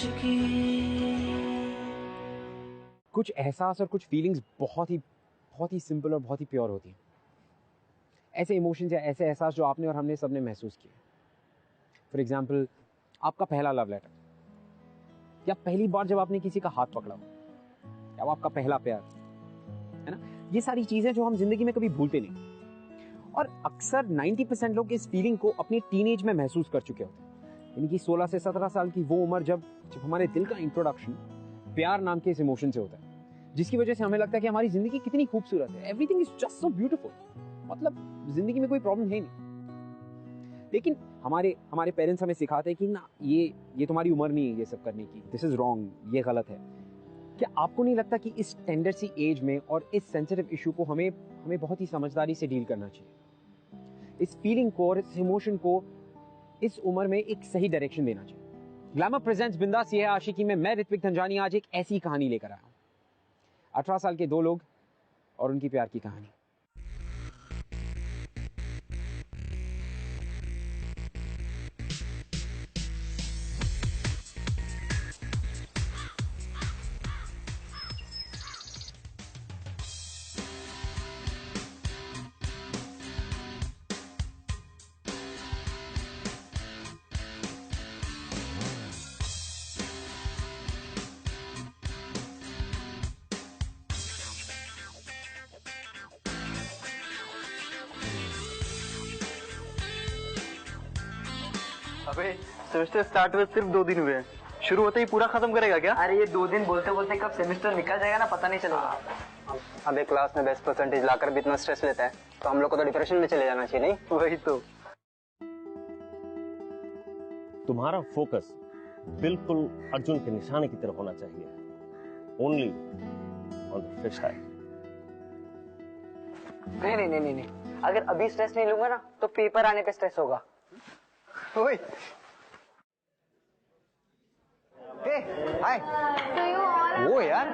आशिकी। कुछ एहसास और कुछ फीलिंग्स बहुत ही सिंपल और बहुत ही प्योर होती हैं। ऐसे इमोशंस या ऐसे एहसास जो आपने और हमने सबने महसूस किए। फॉर एग्जाम्पल, आपका पहला लव लेटर, या पहली बार जब आपने किसी का हाथ पकड़ा, या आपका पहला प्यार, है ना। ये सारी चीजें जो हम जिंदगी में कभी भूलते नहीं, और अक्सर 90% लोग इस फीलिंग को अपनी टीनेज में महसूस कर चुके होते हैं। यानी कि 16 से 17 साल की वो उम्र जब हमारे दिल का इंट्रोडक्शन प्यार नाम के इस इमोशन से होता है, जिसकी वजह से हमें लगता है कि हमारी जिंदगी कितनी खूबसूरत है, everything is just so beautiful, मतलब जिंदगी में कोई प्रॉब्लम है नहीं। लेकिन हमारे पेरेंट्स हमें सिखाते हैं कि ना, ये तुम्हारी उम्र नहीं है ये सब करने की, दिस इज रॉन्ग, ये गलत है। क्या आपको नहीं लगता कि इस टेंडर सी एज में और इस सेंसिटिव इशू को हमें बहुत ही समझदारी से डील करना चाहिए, इस फीलिंग को और इस इमोशन को इस उम्र में एक सही डायरेक्शन देना चाहिए। ग्लैमर प्रेजेंट्स बिंदास ये है आशिकी में मैं ऋत्विक धनजानी आज एक ऐसी कहानी लेकर आया हूं। 18 साल के दो लोग और उनकी प्यार की कहानी। अबे सेमेस्टर स्टार्ट हुए सिर्फ 2 दिन हुए हैं, शुरू होते ही पूरा खत्म करेगा क्या? अरे ये 2 दिन बोलते बोलते कब सेमेस्टर निकल जाएगा ना, पता नहीं चलेगा। अबे क्लास में बेस्ट परसेंटेज लाकर भी इतना स्ट्रेस लेता है तो हम लोग को तो डिप्रेशन में चले जाना चाहिए, नहीं? वही तो। तुम्हारा फोकस बिल्कुल अर्जुन के निशाने की तरफ होना चाहिए, ओनली ऑन द फिश आई। नहीं, अगर अभी स्ट्रेस नहीं लूंगा ना तो पेपर आने पे स्ट्रेस होगा। ओए हे हाय, वो यार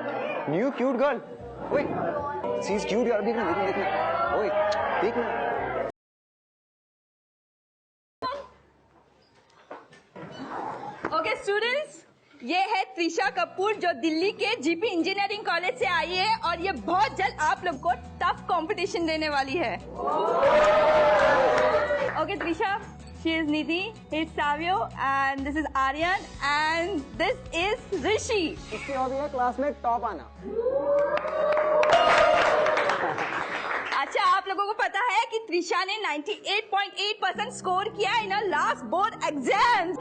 न्यू क्यूट गर्ल। ओए शी इज क्यूट यार, देखना ओए देखना। ओके स्टूडेंट्स, ये है त्रिशा कपूर जो दिल्ली के जीपी इंजीनियरिंग कॉलेज से आई है और ये बहुत जल्द आप लोग को टफ कंपटीशन देने वाली है। Okay Trisha, she is Nidhi, it's Savio and this is Aryan and this is Rishi. इसकी हॉबी है क्लास में टॉप आना। अच्छा, आप लोगों को पता है कि त्रिशा ने 98.8% स्कोर किया in last board exams.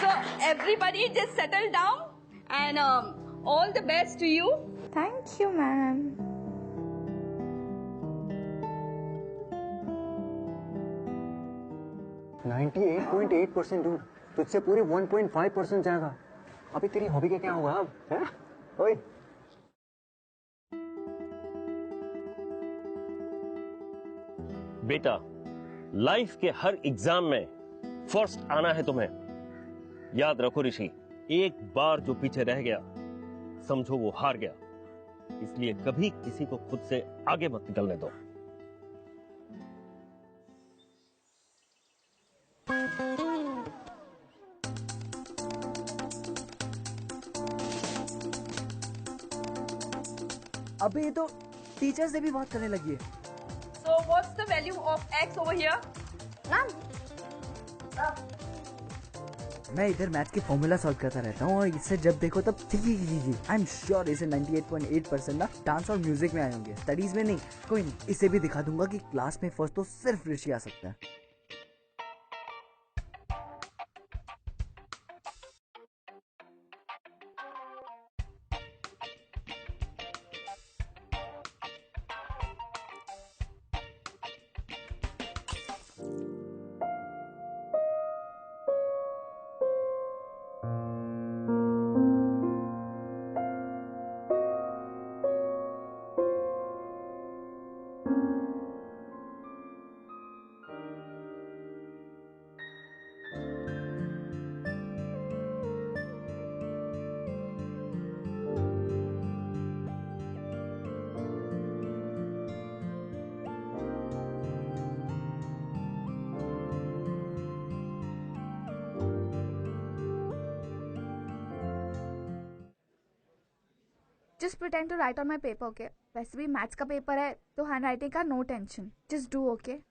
So everybody just settle down and all the best to you. Thank you, ma'am. %98.8 दूर, तुझसे पूरे 1.5% जाएगा। अभी तेरी हॉबी का क्या होगा अब? है? ओए बेटा, लाइफ के हर एग्जाम में फर्स्ट आना है तुम्हें। याद रखो ऋषि, एक बार जो पीछे रह गया समझो वो हार गया, इसलिए कभी किसी को खुद से आगे मत निकलने दो। अबे ये तो टीचर से भी बात करने लगी है। So what's the value of x over here? Ma'am. मैं इधर मैथ के फॉर्मूला सॉल्व करता रहता हूँ और इससे जब देखो तब आई एम श्योर इसे 98.8% ना डांस और म्यूजिक में आए होंगे, स्टडीज में नहीं। कोई नहीं, इसे भी दिखा दूंगा कि क्लास में फर्स्ट तो सिर्फ ऋषि आ सकता है। Just pretend to write on my paper, okay? वैसे भी मैथ्स का पेपर है तो हैंडराइटिंग का no tension. Just do, okay?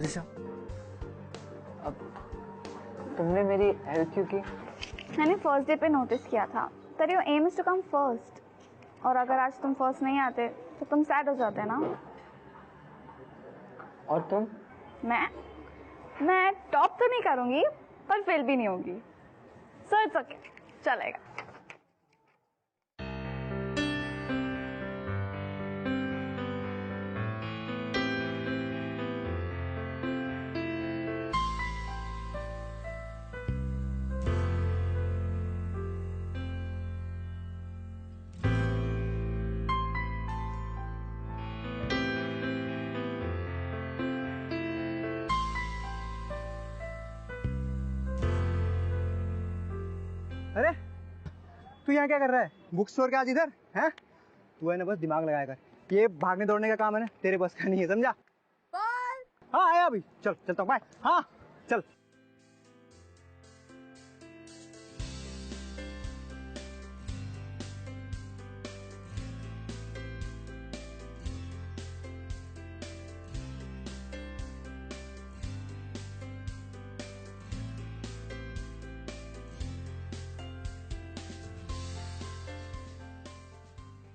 Trisha, तुमने मेरी हेल्प क्यों की? मैंने फर्स्ट डे पे नोटिस किया था that your aim is to come first. और अगर आज तुम फर्स्ट नहीं आते तो तुम सैड हो जाते ना. और तुम? मैं टॉप तो नहीं करूंगी पर फेल भी नहीं होगी. सो इट्स ओके, चलेगा. अरे तू यहाँ क्या कर रहा है? बुक स्टोर के आज इधर हैं? तू है ना बस दिमाग लगाया कर. ये भागने दौड़ने का काम है ना, तेरे बस का नहीं है, समझा? हाँ आया अभी. चल चलता हूँ, बाय. हाँ चल.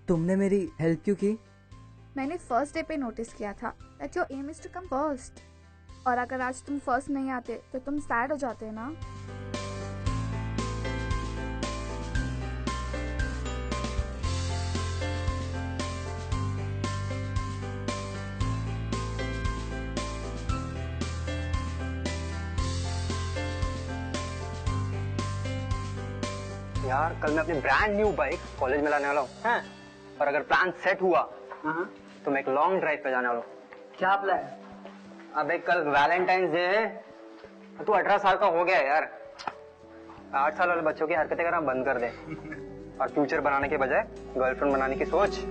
तुमने मेरी हेल्प क्यों की? मैंने फर्स्ट डे पे नोटिस किया था that your aim is to come first. और अगर आज तुम फर्स्ट नहीं आते तो तुम सैड हो जाते ना. यार कल मैं अपनी ब्रांड न्यू बाइक कॉलेज में लाने वाला हूँ हैं? और अगर प्लान सेट हुआ तो मैं एक लॉन्ग ड्राइव पे जाने वाला हूँ. क्या प्लान? अबे कल वैलेंटाइंस डे है. तू 18 साल का हो गया है यार. 8 साल वाले बच्चों की हरकतें करना बंद कर दे और फ्यूचर बनाने के बजाय गर्लफ्रेंड बनाने की सोच.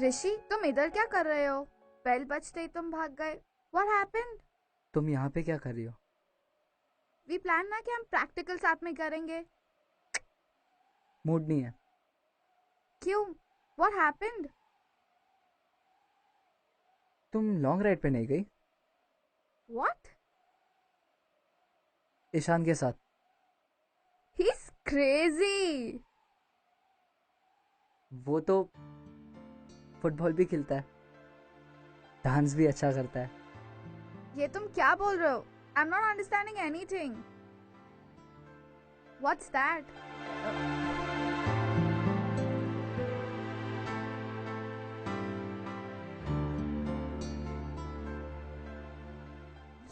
ऋषि, तुम इधर क्या कर रहे हो? बेल बजते ही तुम भाग गए. What happened? तुम यहाँ पे क्या कर रही हो? We plan ना कि हम प्रैक्टिकल साथ में करेंगे. मूड नहीं है. क्यों? What happened? तुम लॉन्ग राइड पे नहीं गई? What? ईशान के साथ. He's crazy. वो तो फुटबॉल भी खेलता है, डांस भी अच्छा करता है. ये तुम क्या बोल रहे हो? I'm not understanding anything. What's that?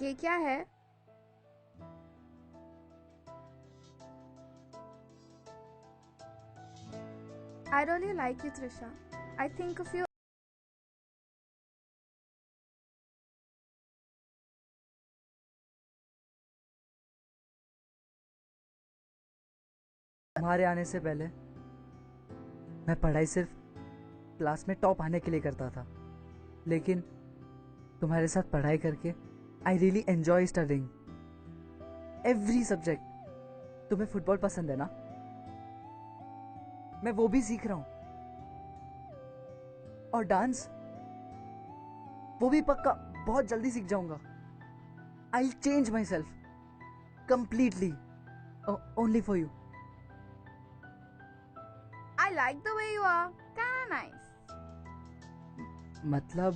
ये क्या है? I really like you, Trisha. I think of you. तुम्हारे आने से पहले मैं पढ़ाई सिर्फ क्लास में टॉप आने के लिए करता था, लेकिन तुम्हारे साथ पढ़ाई करके I really enjoy studying every subject. तुम्हें फुटबॉल पसंद है ना? मैं वो भी सीख रहा हूं, और डांस वो भी पक्का बहुत जल्दी सीख जाऊंगा। I will change my self completely only for you. I like the way you are. Kinda nice. मतलब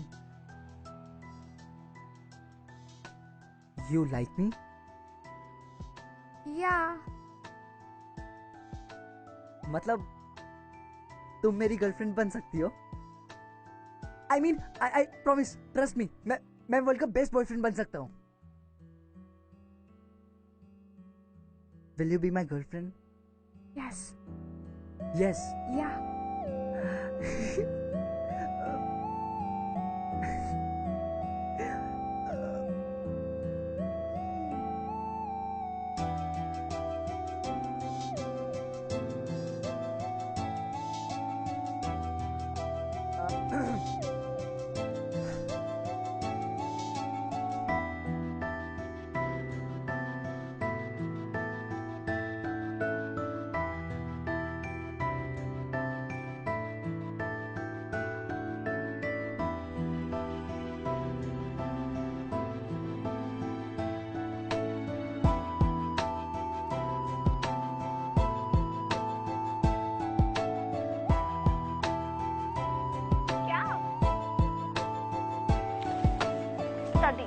यू लाइक मी? Yeah. मतलब तुम मेरी गर्लफ्रेंड बन सकती हो? I mean I promise, trust me, मैं वर्ल्ड का बेस्ट बॉयफ्रेंड बन सकता हूँ। Will you be my girlfriend? Yes. Yes. Yeah. Study.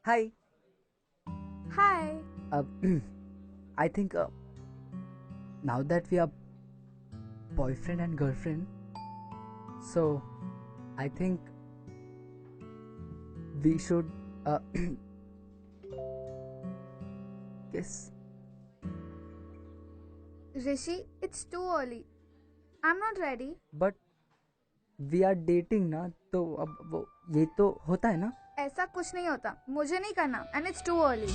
Hi. Hi. I think now that we are boyfriend and girlfriend, so I think we should kiss. Rishi, it's too early. I'm not ready. But we are dating ना, तो अब वो ये तो होता है ना? ऐसा कुछ नहीं होता, मुझे नहीं करना, and it's too early.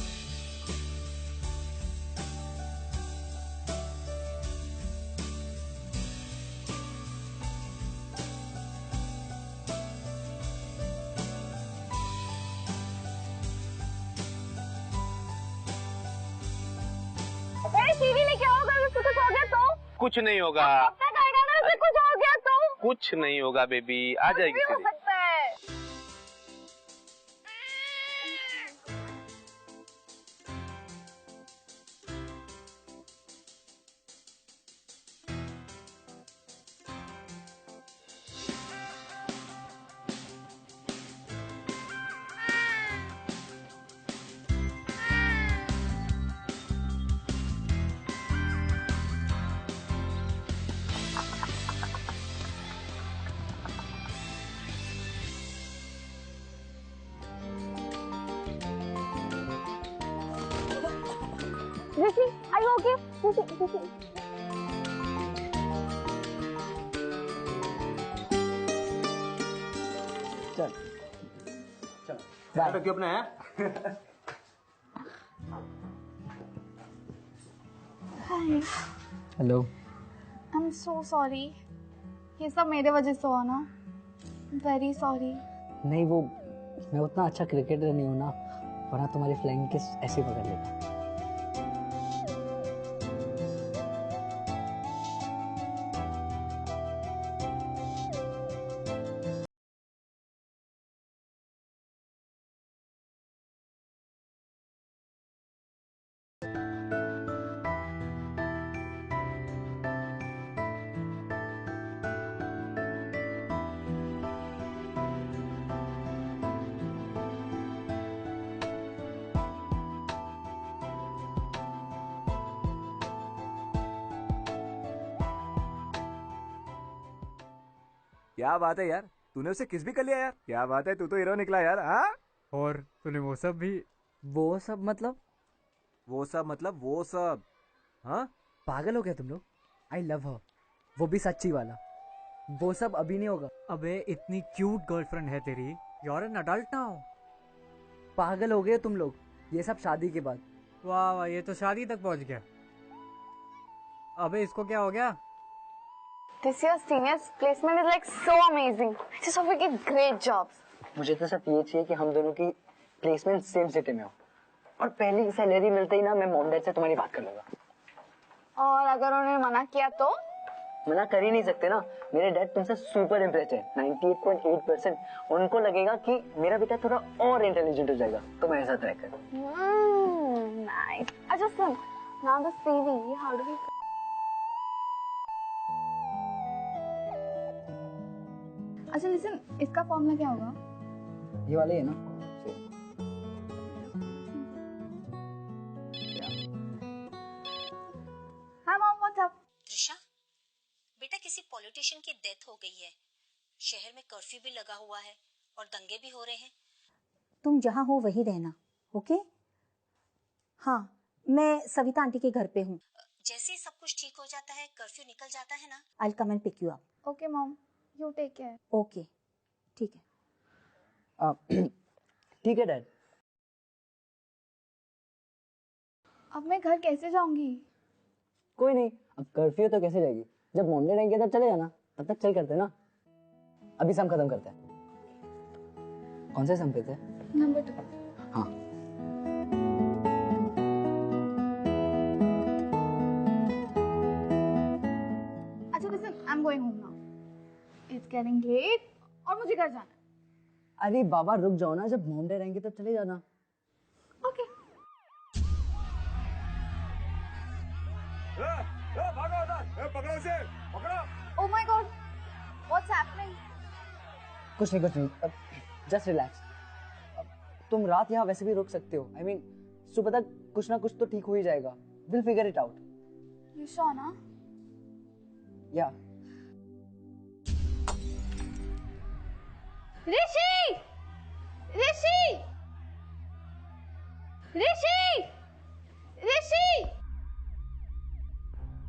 सीढ़ी लेके आओ, अगर उसको कुछ हो गया तो? कुछ नहीं होगा, कब तक आएगा अगर उससे कुछ हो गया तो? कुछ नहीं होगा बेबी, आ जाएगी भी हो सीढ़ी। सकता है। Rishi, are you okay? Rishi. चल क्यों अपने हैं? Hi. Hello. I'm so sorry. ये सब मेरे वजह से हुआ ना. Very sorry. नहीं, वो मैं उतना अच्छा क्रिकेटर नहीं हूँ ना, वरना तुम्हारी फ्लाइंग किस ऐसे पकड़ लेता। क्या बात है यार, तूने उसे किस भी कर लिया यार। क्या बात है, तू तो हीरो निकला यार। हाँ, और तूने वो सब भी। वो सब मतलब? वो सब मतलब वो सब। हाँ, पागल हो गया तुम लोग? आई लव हर, वो भी सच्ची वाला। वो सब अभी नहीं होगा। अबे इतनी क्यूट गर्लफ्रेंड है तेरी, you are an adult now. पागल हो गए तुम लोग, ये सब शादी के बाद। वाह वाह, ये तो शादी तक पहुंच गया। अबे इसको क्या हो गया? This year's seniors placement is like so amazing. I just hope we get great jobs. मुझे तो सिर्फ ये चाहिए कि हम दोनों की प्लेसमेंट सेम सिटी में हो, और पहली सैलरी मिलते ही ना मैं मॉम डैड से तुम्हारी बात कर लूंगा। और अगर उन्होंने मना किया तो? मना कर ही नहीं सकते ना, मेरे डैड तुमसे सुपर इम्प्रेस्ड है 98.8%। उनको लगेगा कि मेरा बेटा थोड़ा और इंटेलिजेंट हो जाएगा, तो मैं ऐसा ट्राई करूँ। Nice. अच्छा सुन, now the CV, how do we? अच्छा लिसन, इसका फॉर्मूला क्या होगा? ये वाले है ना। Hi mom, what's up? Trisha, बेटा किसी पॉलिटिशियन की डेथ हो गई है, शहर में कर्फ्यू भी लगा हुआ है और दंगे भी हो रहे हैं। तुम जहाँ हो वहीं रहना, ओके? हाँ, मैं सविता आंटी के घर पे हूँ। जैसे ही सब कुछ ठीक हो जाता है, कर्फ्यू निकल जाता है ना, I'll come and pick you up. Okay mom, you take care. Okay, ठीक है। ठीक है डैड। अब मैं घर कैसे जाऊंगी? कोई नहीं, अब कर्फ्यू तो कैसे जाएगी, जब मॉम डैड आएंगे तब चले जाना, तब तक चल करते ना। अभी सम खत्म करते हैं। कौन से सम पे थे? नंबर 2। हाँ। अच्छा listen, I'm going home now. It's getting late और मुझे घर जाना है। अरे बाबा रुक जाओ ना, जब मॉम डैड आएंगे तब चले जाना। Okay. भागो उधर, पकड़ो उसे, पकड़ो। Oh my God, what's happening? कुछ नहीं, जस्ट रिलैक्स। तुम रात यहाँ वैसे भी रुक सकते हो, I mean, सुबह तक कुछ ना कुछ तो ठीक हो ही जाएगा। We'll figure it out. You sure ना? Yeah. Rishi! Rishi! Rishi! Rishi!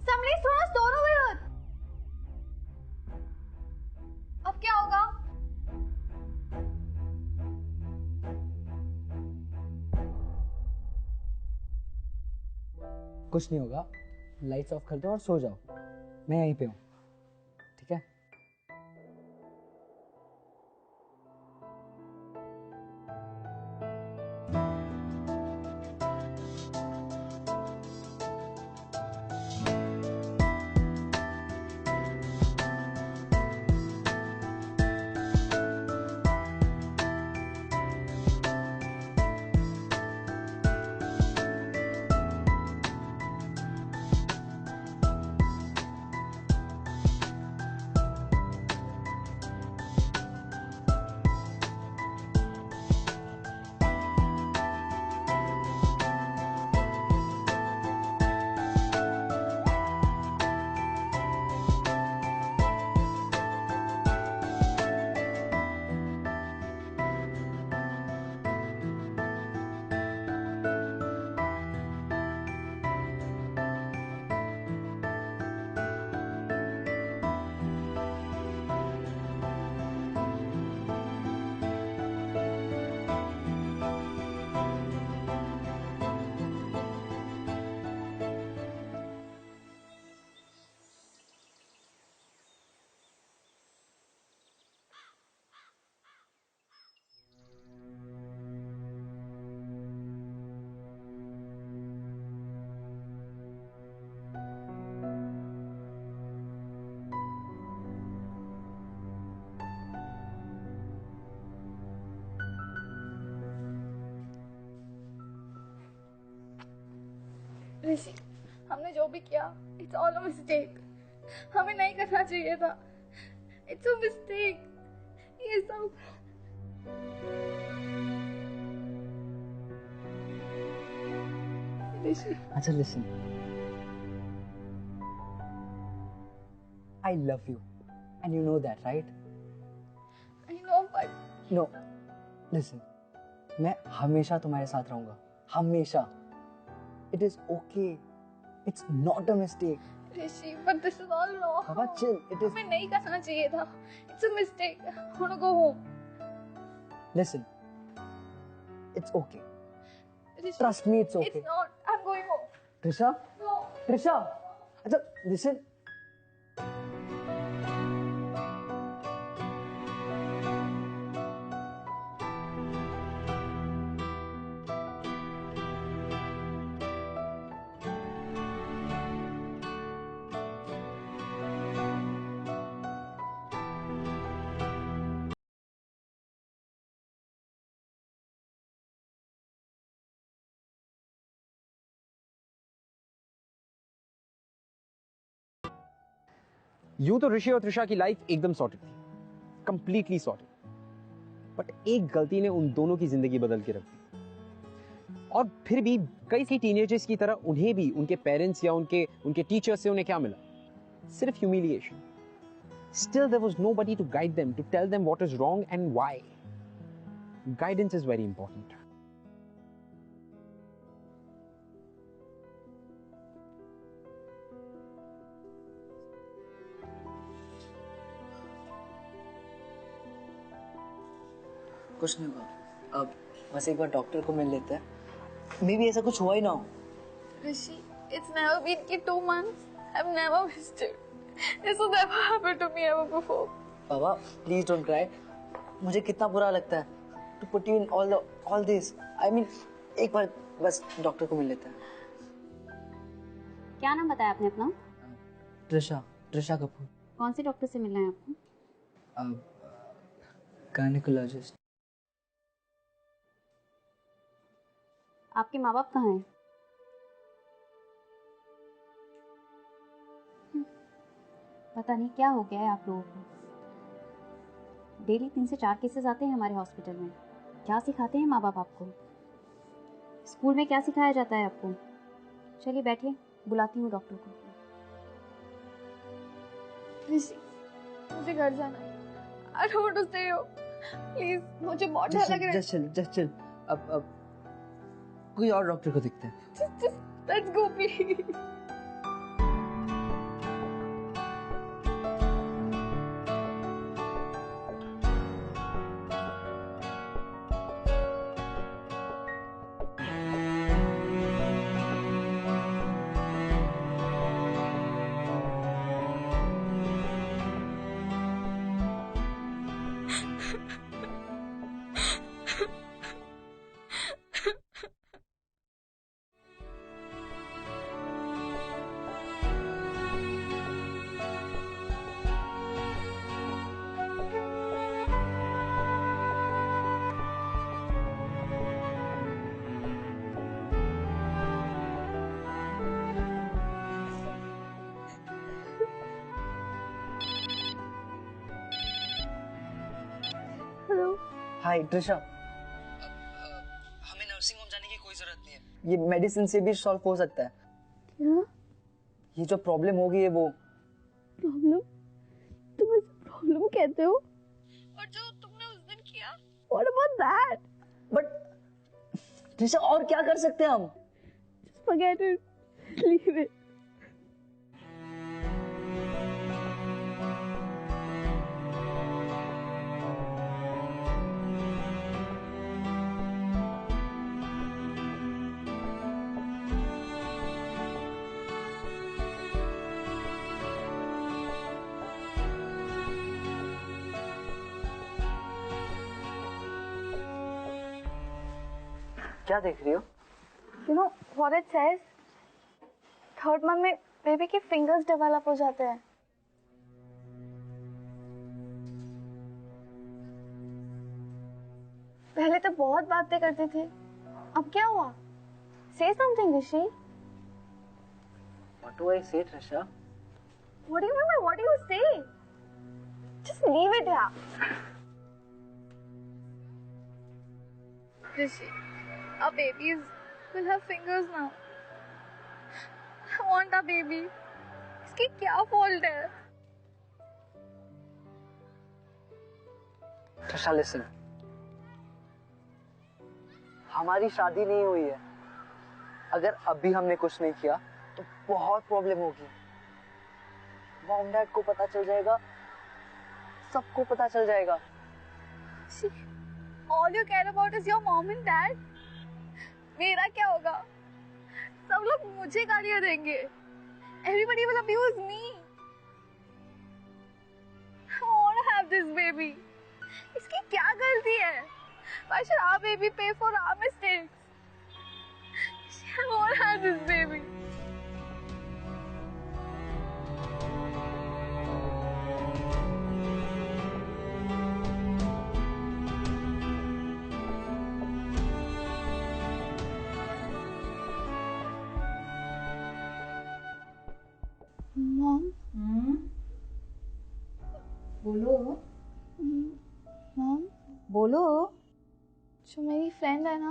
Somebody's thrown a stone over here. अब क्या होगा? कुछ नहीं होगा, लाइट्स ऑफ कर दो और सो जाओ, मैं यहीं पे हूँ, ठीक है? ऋषि, हमने जो भी किया, it's all a mistake. हमें नहीं करना चाहिए था. It's a mistake. ये सब. ऋषि. अच्छा listen. I love you, and you know that, right? I know, but no listen, मैं हमेशा तुम्हारे साथ रहूंगा, हमेशा. It is okay, it's not a mistake. Rishi, but this is all wrong. बाबा चिल, इट इज. हमें नहीं करना चाहिए था. It's a mistake. I want to go home. Listen, it's okay. Rishi, trust me, it's okay. It's not. I'm going home. Trisha, No. Trisha, अच्छा listen. यूं तो ऋषि और त्रिशा की लाइफ एकदम सॉर्टेड थी, कंप्लीटली सॉर्टेड. बट एक गलती ने उन दोनों की जिंदगी बदल के रख दी. और फिर भी कई सी टीनेजर्स की तरह उन्हें भी उनके पेरेंट्स या उनके टीचर्स से उन्हें क्या मिला? सिर्फ humiliation. Still there was nobody to guide them, to tell them what is wrong and why. Guidance is very important. कुछ नहीं हुआ, अब बस एक बार डॉक्टर को मिल लेते हैं. मे बी ऐसा कुछ हुआ ही ना हो. Rishi, it's never been 2 months. I've never missed it. This has never happened to me ever before. बाबा प्लीज डोंट क्राई. मुझे कितना बुरा लगता है to put you in all this. I mean एक बार बस डॉक्टर को मिल लेते हैं. क्या नाम बताया आपने अपना? त्रिशा कपूर. कौन से डॉक्टर से मिलना है आपको? गायनेकोलॉजिस्ट. आपके माँ बाप कहाँ हैं? पता नहीं क्या हो गया है आप लोगों को. डेली 3 से 4 केसेस आते हैं हमारे हॉस्पिटल में. क्या सिखाते हैं माँ बाप आपको? स्कूल में क्या सिखाया जाता है आपको? चलिए बैठिए, बुलाती हूँ डॉक्टर को. Rishi, मुझे घर जाना है. I don't want to stay here. Please, मुझे बहुत डर लग रहा है. Just chill. अब कोई और डॉक्टर को दिखते हैं. Just let's go, please. हाय त्रिशा. हमें नर्सिंग होम जाने की कोई जरूरत नहीं है. ये मेडिसिन से भी सॉल्व हो सकता है. क्या? ये जो प्रॉब्लम हो गई है वो. प्रॉब्लम? तुम इसे प्रॉब्लम कहते हो? और जो तुमने उस दिन किया? What about that? But Trisha और क्या कर सकते हैं हम? Just forget it. Leave it. क्या देख रही हो? You know what it says? 3rd month में बेबी के फिंगर्स डेवलप हो जाते हैं. पहले तो बहुत बातें करते थे. अब क्या हुआ? Say something, Rishi. What do I say, Trisha? What do you mean by what do you say? Just leave it here. Rishi, our babies will have fingers now. I want a baby. इसकी क्या fault है? Trisha listen, हमारी शादी नहीं हुई है। अगर अभी हमने कुछ नहीं किया तो बहुत प्रॉब्लम होगी। मॉम डैड को पता चल जाएगा, सबको पता चल जाएगा। All you care about is your mom and dad. मेरा क्या होगा? सब लोग मुझे गालियां देंगे। Everybody will abuse me. I want to have this baby. इसकी क्या गलती है? Why should our baby pay for our mistakes? I want to have this baby. Mom? बोलो। Mom? बोलो। जो मेरी फ्रेंड है ना,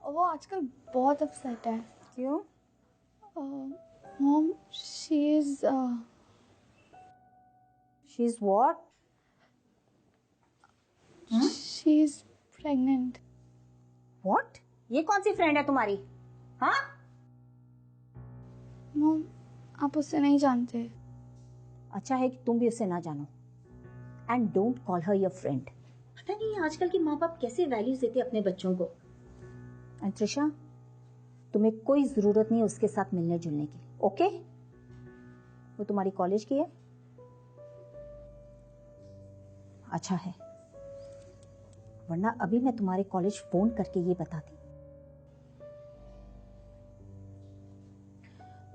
वो आजकल बहुत अपसेट है। क्यों? Mom, she's what? She's pregnant. What? ये कौन सी फ्रेंड है तुम्हारी? हाँ? Mom, आप उससे नहीं जानते। अच्छा है कि तुम भी उसे ना जानो। And don't call her your friend. पता नहीं आजकल के माँ बाप कैसे वैल्यूज देते अपने बच्चों को। And त्रिशा, तुम्हें कोई जरूरत नहीं उसके साथ मिलने जुलने की, ओके? वो तुम्हारी कॉलेज की है? अच्छा है, वरना अभी मैं तुम्हारे कॉलेज फोन करके ये बताती।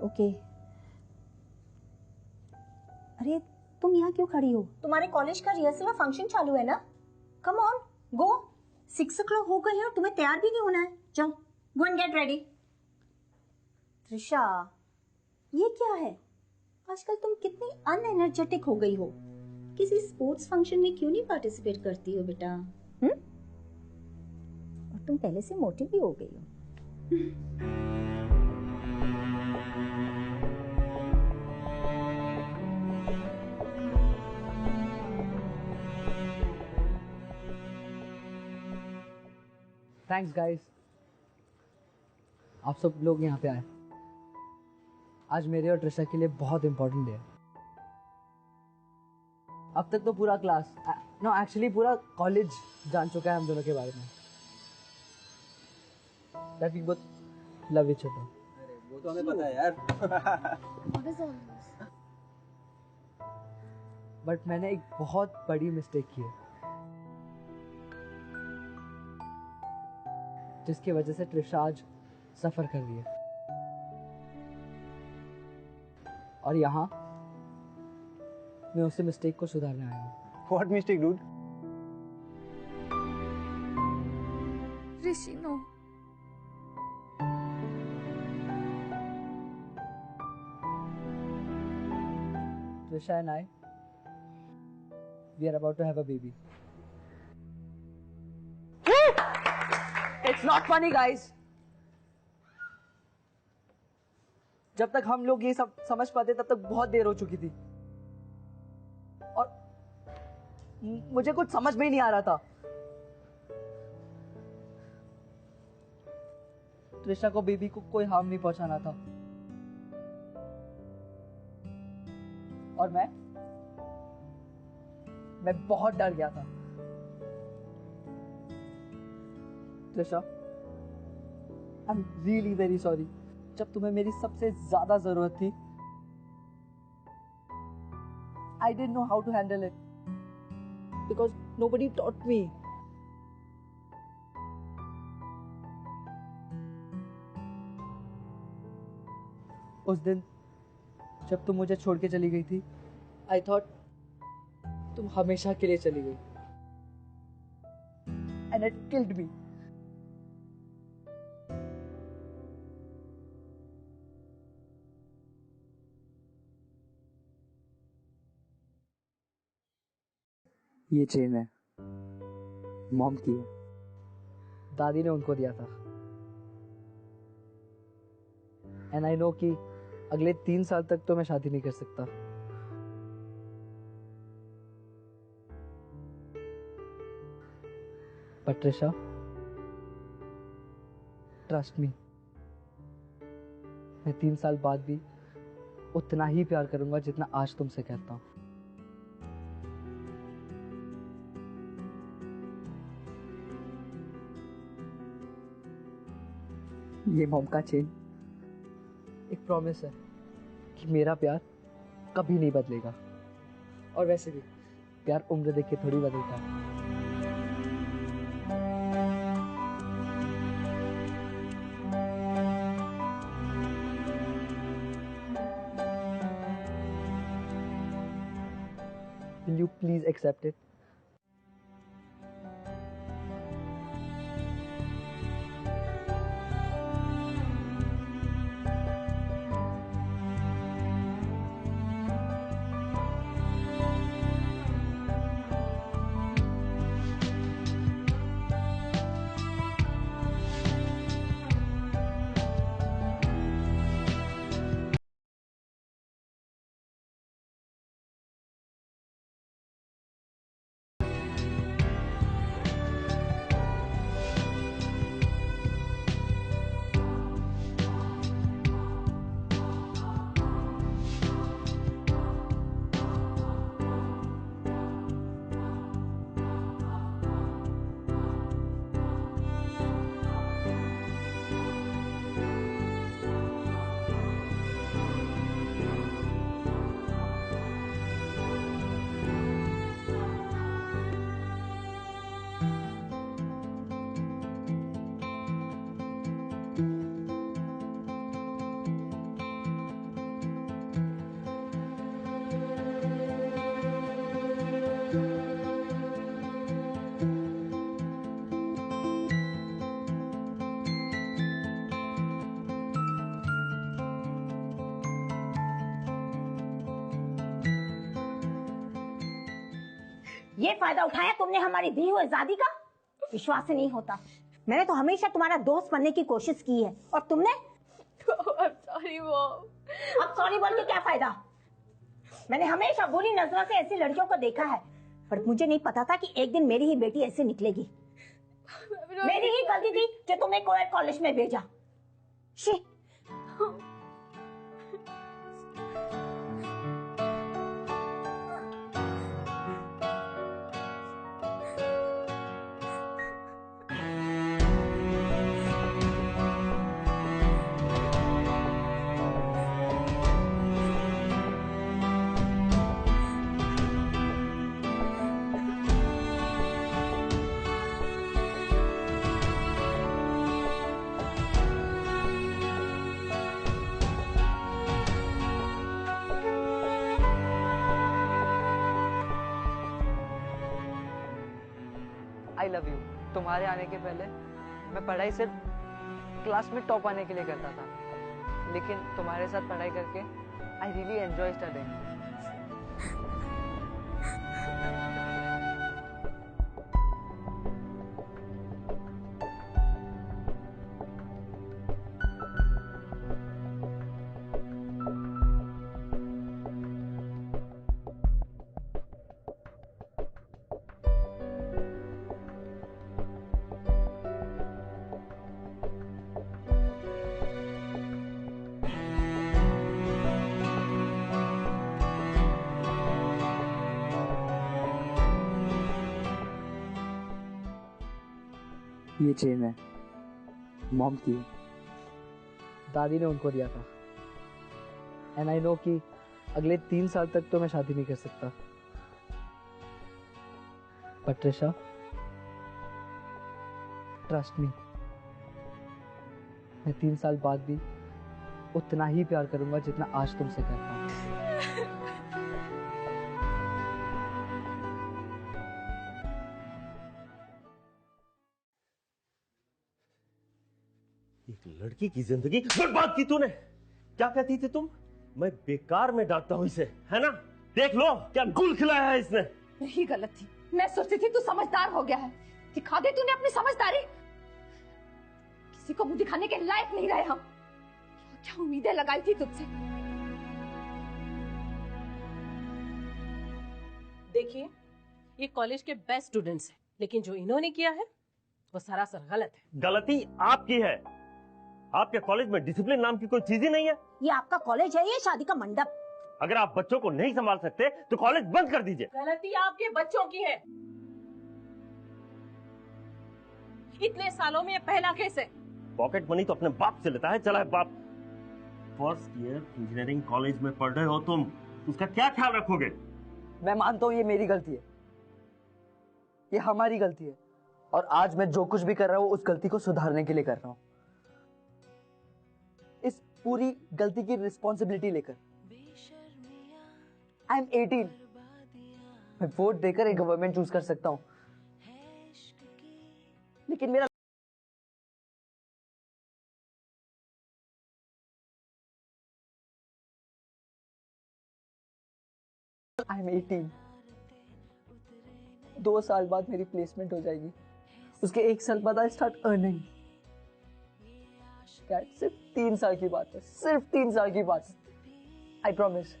ओके। अरे तुम यहाँ क्यों खड़ी हो? तुम्हारे कॉलेज का रिहर्सल और फंक्शन चालू है ना? Come on, go. 6 o'clock हो गई है और तुम्हें तैयार भी नहीं होना है। चल, go and get ready. Trisha, ये क्या है? आजकल तुम कितनी अनएनर्जेटिक हो गई हो। किसी स्पोर्ट्स फंक्शन में क्यों नहीं पार्टिसिपेट करती हो बेटा? और तुम पहले से मोटी भी हो गई हो। थैंक्स गाइस, आप सब लोग यहाँ पे आए। आज मेरे और त्रिशा के लिए बहुत इंपॉर्टेंट डे है। अब तक तो पूरा क्लास, नो एक्चुअली पूरा कॉलेज जान चुका है हम दोनों के बारे में। That we both love each other. वो तो हमें पता है यार। What is all this? But मैंने एक बहुत बड़ी मिस्टेक की है, जिसकी वजह से त्रिशा आज सफर कर रही है। और यहाँ मैं उसे मिस्टेक को सुधारने आया हूँ। What mistake, dude? Rishi, no. Trisha and I, we are about to have a baby. It's not funny, guys. जब तक हम लोग ये सब समझ पाते तब तक बहुत देर हो चुकी थी और मुझे कुछ समझ में ही नहीं आ रहा था। त्रिशा को बेबी को कोई हार्म नहीं पहुंचाना था और मैं बहुत डर गया था। Trisha, I am really very sorry. जब तुम्हें मेरी सबसे ज्यादा जरूरत थी, I didn't know how to handle it because nobody taught me. उस दिन जब तुम मुझे छोड़ के चली गई थी, आई थॉट तुम हमेशा के लिए चली गई, एंड इट किल्ड मी। ये चेन है, मॉम की है, दादी ने उनको दिया था। एंड आई नो कि अगले 3 साल तक तो मैं शादी नहीं कर सकता, पर त्रिशा, ट्रस्ट मी, मैं 3 साल बाद भी उतना ही प्यार करूंगा जितना आज तुमसे कहता हूँ। ये मॉम का चेन एक प्रॉमिस है कि मेरा प्यार कभी नहीं बदलेगा। और वैसे भी प्यार उम्र देख के थोड़ी बदलता है। Will you please accept it? ये फायदा उठाया तुमने हमारी दी हुई आजादी का? विश्वास ही नहीं होता। मैंने तो हमेशा तुम्हारा दोस्त बनने की कोशिश की है और तुमने सॉरी मॉम। अब सॉरी बोल के क्या फायदा? मैंने हमेशा बुरी नजरों से ऐसी लड़कियों को देखा है, पर मुझे नहीं पता था कि एक दिन मेरी ही बेटी ऐसे निकलेगी। मेरी ही गलती थी जो तुम्हें कोएड कॉलेज में भेजा। शी। I love you. तुम्हारे आने के पहले मैं पढ़ाई सिर्फ क्लास में टॉप आने के लिए करता था, लेकिन तुम्हारे साथ पढ़ाई करके आई रियली एंजॉय स्टडिंग। ये चेन है, मॉम की है। दादी ने उनको दिया था। एंड आई नो कि अगले 3 साल तक तो मैं शादी नहीं कर सकता। बट त्रिशा, ट्रस्ट मी, मैं 3 साल बाद भी उतना ही प्यार करूंगा जितना आज तुमसे करता हूँ। एक लड़की की जिंदगी बर्बाद की तूने। क्या कहती थी तुम? मैं बेकार में डांटता हूं इसे, है ना? देख लो क्या गुल खिलाया है इसने। यही गलत थी। मैं सोचती थी तू समझदार हो गया है। दिखा दे तूने अपनी समझदारी। किसी को मुंह दिखाने के लायक नहीं रहे हम। क्या उम्मीदें लगाई थी तुझसे? देखिए, ये कॉलेज के बेस्ट स्टूडेंट्स हैं, लेकिन जो इन्होंने किया है वो सरासर गलत है। गलती आपकी है। आपके कॉलेज में डिसिप्लिन नाम की कोई चीज ही नहीं है। ये आपका कॉलेज है, ये शादी का मंडप। अगर आप बच्चों को नहीं संभाल सकते तो कॉलेज बंद कर दीजिए। गलती आपके बच्चों की है। इतने सालों में ये पहला केस है। पॉकेट मनी तो अपने बाप से लेता है, चला है बाप। फर्स्ट ईयर इंजीनियरिंग कॉलेज में पढ़ रहे हो तुम, उसका क्या ख्याल रखोगे? मैं मानता हूँ ये मेरी गलती है, ये हमारी गलती है, और आज मैं जो कुछ भी कर रहा हूँ उस गलती को सुधारने के लिए कर रहा हूँ, इस पूरी गलती की रिस्पॉन्सिबिलिटी लेकर। आई एम 18, मैं वोट देकर एक गवर्नमेंट चूज कर सकता हूँ, लेकिन मेरा आई एम 18, 2 साल बाद मेरी प्लेसमेंट हो जाएगी, उसके 1 साल बाद आई स्टार्ट अर्निंग। सिर्फ 3 साल की बात है, सिर्फ 3 साल की बात है। आई प्रॉमिस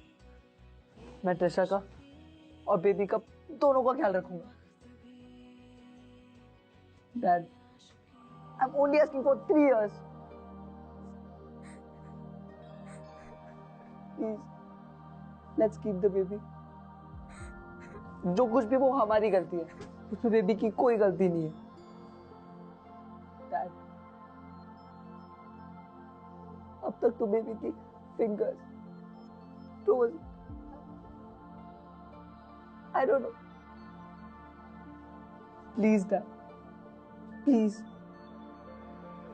मैं ट्रिशा का और बेबी का दोनों का ख्याल रखूंगा। Dad, I am only asking for 3 years. Please let's keep the baby. जो कुछ भी वो हमारी गलती है, उसमें बेबी की कोई गलती नहीं है। डैड, अब तक तो बेबी की fingers, toes, I don't know. Please dad, please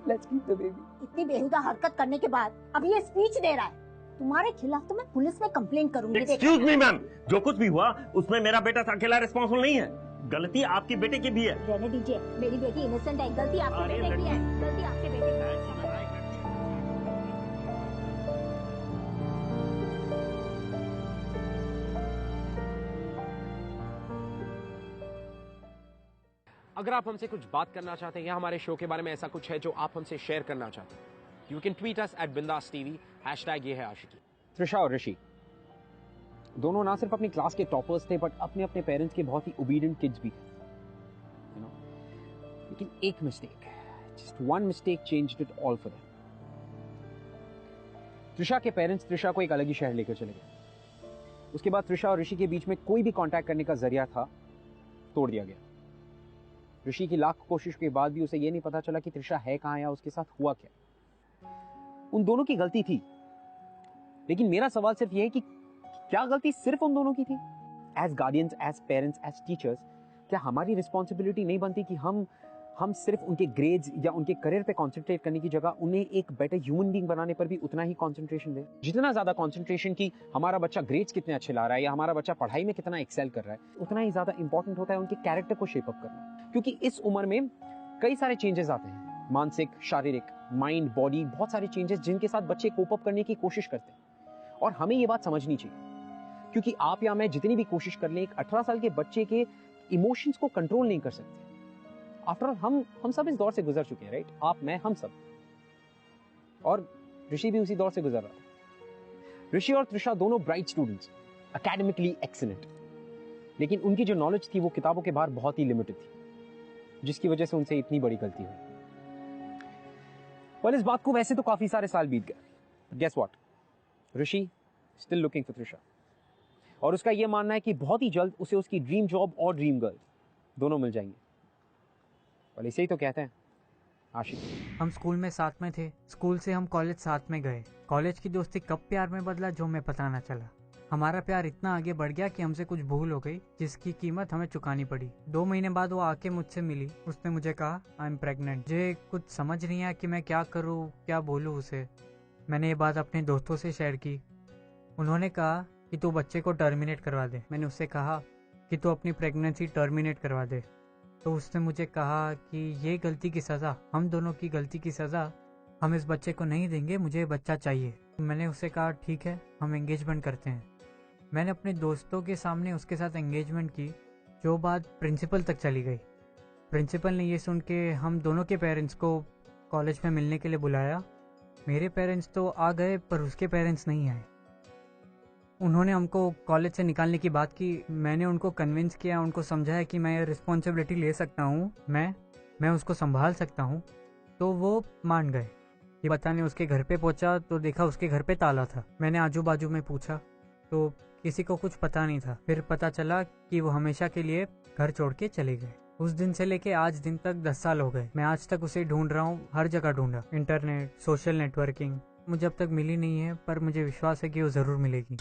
let's keep the baby. इतनी बेहुदा हरकत करने के बाद अब ये स्पीच दे रहा है। तुम्हारे खिलाफ तो मैं पुलिस में कंप्लेंट करूंगी। एक्सक्यूज मी मैम, जो कुछ भी हुआ उसमें मेरा बेटा अकेला रिस्पॉन्सिबल नहीं है, गलती आपकी बेटे की भी है। रहने दीजिए, मेरी बेटी इनोसेंट है, गलती आपके बेटे की है, गलती आपके बेटे की है। अगर आप हमसे कुछ बात करना चाहते हैं या हमारे शो के बारे में ऐसा कुछ है जो आप हमसे शेयर करना चाहते हैं, you can tweet us @bindaas.tv, #ये है आशिकी। त्रिशा और ऋषि दोनों ना सिर्फ अपनी क्लास के टॉपर्स थे, बट अपने अपने पेरेंट्स के बहुत ही ओबीडिएंट किड्स भी थे, यू नो। लेकिन एक mistake, just one mistake changed it all for them. Trisha के पेरेंट्स त्रिशा को एक अलग ही शहर लेकर चले गए। उसके बाद त्रिशा और ऋषि के बीच में कोई भी कांटेक्ट करने का जरिया था, तोड़ दिया गया। ऋषि की लाख कोशिश के बाद भी उसे यह नहीं पता चला कि त्रिशा है कहां या उसके साथ हुआ क्या। उन दोनों की गलती थी, लेकिन मेरा सवाल सिर्फ यह है कि क्या गलती सिर्फ उन दोनों की थी? As guardians, as parents, as teachers, क्या हमारी रिस्पॉन्सिबिलिटी नहीं बनती कि हम सिर्फ उनके ग्रेड्स या उनके करियर पे कंसंट्रेट करने की जगह उन्हें एक बेटर ह्यूमन बीइंग बनाने पर भी उतना ही कंसंट्रेशन दें? जितना ज्यादा कंसंट्रेशन की हमारा बच्चा ग्रेड्स कितने अच्छे ला रहा है या हमारा बच्चा पढ़ाई में कितना एक्सेल कर रहा है, उतना ही ज्यादा इंपॉर्टेंट होता है उनके कैरेक्टर को शेप अप करना। क्योंकि इस उम्र में कई सारे चेंजेस आते हैं, मानसिक, शारीरिक, माइंड, बॉडी, बहुत सारे चेंजेस जिनके साथ बच्चे कोप अप करने की कोशिश करते हैं। और हमें ये बात समझनी चाहिए, क्योंकि आप या मैं जितनी भी कोशिश कर लें, एक 18 साल के बच्चे के इमोशंस को कंट्रोल नहीं कर सकते। आफ्टर ऑल हम सब इस दौर से गुजर चुके हैं, राइट? आप, मैं, हम सब। और ऋषि भी उसी दौर से गुजर रहा था। ऋषि और त्रिशा दोनों ब्राइट स्टूडेंट्स, एकेडमिकली एक्सीलेंट, लेकिन उनकी जो नॉलेज थी वो किताबों के बाहर बहुत ही लिमिटेड थी, जिसकी वजह से उनसे इतनी बड़ी गलती हुई। इस बात को वैसे तो काफी सारे साल बीत गए। Guess what, Rishi still looking for Trisha, और उसका यह मानना है कि बहुत ही जल्द उसे उसकी ड्रीम जॉब और ड्रीम गर्ल दोनों मिल जाएंगे। और इसे ही तो कहते हैं आशिक। हम स्कूल में साथ में थे, स्कूल से हम कॉलेज साथ में गए। कॉलेज की दोस्ती कब प्यार में बदला जो हमें पता ना चला। हमारा प्यार इतना आगे बढ़ गया कि हमसे कुछ भूल हो गई जिसकी कीमत हमें चुकानी पड़ी। 2 महीने बाद वो आके मुझसे मिली। उसने मुझे कहा आई एम प्रेग्नेंट। मुझे कुछ समझ नहीं आया कि मैं क्या करूँ, क्या बोलूँ उसे। मैंने ये बात अपने दोस्तों से शेयर की। उन्होंने कहा कि तू बच्चे को टर्मिनेट करवा दे। मैंने उससे कहा कि तू अपनी प्रेगनेंसी टर्मिनेट करवा दे। तो उसने मुझे कहा कि ये गलती की सज़ा, हम दोनों की गलती की सज़ा हम इस बच्चे को नहीं देंगे, मुझे बच्चा चाहिए। मैंने उससे कहा ठीक है, हम एंगेजमेंट करते हैं। मैंने अपने दोस्तों के सामने उसके साथ एंगेजमेंट की, जो बात प्रिंसिपल तक चली गई। प्रिंसिपल ने ये सुन के हम दोनों के पेरेंट्स को कॉलेज में मिलने के लिए बुलाया। मेरे पेरेंट्स तो आ गए पर उसके पेरेंट्स नहीं आए। उन्होंने हमको कॉलेज से निकालने की बात की। मैंने उनको कन्विंस किया, उनको समझाया कि मैं ये रिस्पॉन्सिबिलिटी ले सकता हूँ, मैं मैं उसको संभाल सकता हूँ, तो वो मान गए। ये बताने उसके घर पे पहुंचा तो देखा उसके घर पे ताला था। मैंने आजू बाजू में पूछा तो किसी को कुछ पता नहीं था। फिर पता चला कि वो हमेशा के लिए घर छोड़ के चले गए। उस दिन से लेके आज दिन तक 10 साल हो गए। मैं आज तक उसे ढूंढ रहा हूँ, हर जगह ढूंढा, इंटरनेट, सोशल नेटवर्किंग, मुझे अब तक मिली नहीं है, पर मुझे विश्वास है कि वो ज़रूर मिलेगी।